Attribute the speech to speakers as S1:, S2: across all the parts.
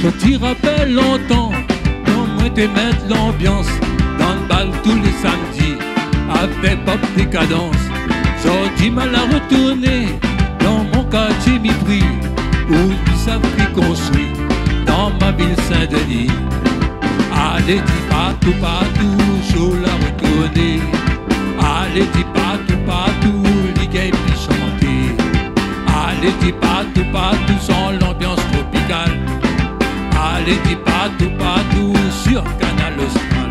S1: Je t'y rappelle longtemps, comment te mettre l'ambiance dans le bal tous les samedis, avec pop des cadences. J'ai du mal à retourner dans mon quartier mépris, où ils savent qu'ils construisent dans ma ville Saint-Denis. Allez, dis partout, partout, je la retourner. Allez, dis partout, partout, les gays puis chanter. Allez, dis partout, partout, sans l'ambiance tropicale. Allez, dis partout, partout, sur Canal Austral.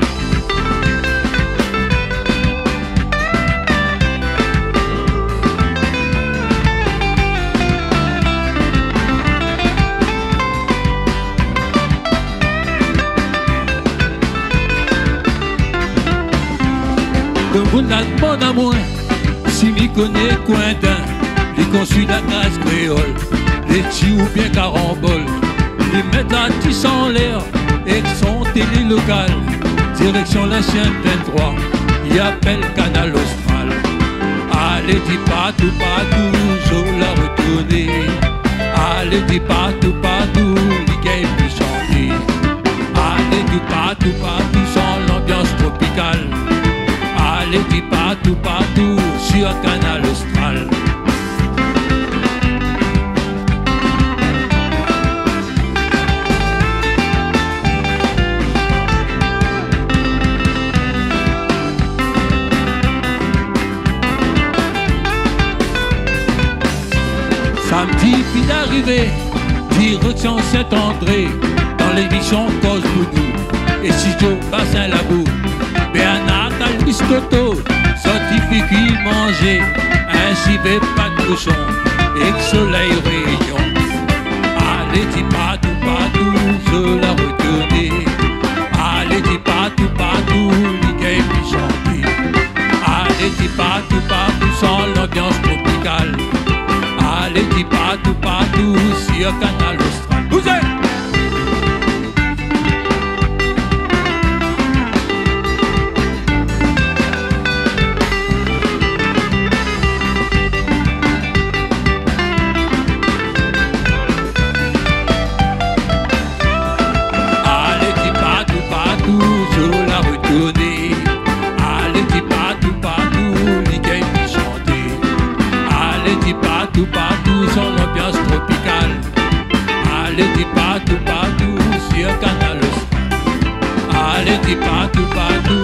S1: De vous la demande à moi, si m'y connaît coin d'un, les conçus la grâce créole, les petits ou bien caramboles, les mettre la tisse en l'air, et son télé local, direction la chaîne 23, y appelle Canal Austral. Allez, dis partout, partout, je la retourner. Allez, dis partout, partout, les gays puis chanter. Allez, dis partout, partout, sans l'ambiance tropicale. Allez, dis partout, partout, sur Canal Austral. Samedi, puis d'arriver, direction Saint-André, dans l'émission Cause Boudou, et studio Bassin Labou. Bernard Calviscoto, scientifique qui mangeait, ainsi fait pas de cochon, et que soleil rayon. Allez, dis partout, partout, je la retourner. Allez, dis partout, partout, les gays puis chanter. Allez, dis partout, partout, sans l'ambiance tropicale. Allez, dis partout, partout, sur Canal Austral. Vous êtes partout, partout, sans l'ambiance tropicale. Allez, dis partout, partout, sur Canal Austral. Allez, dis partout, partout.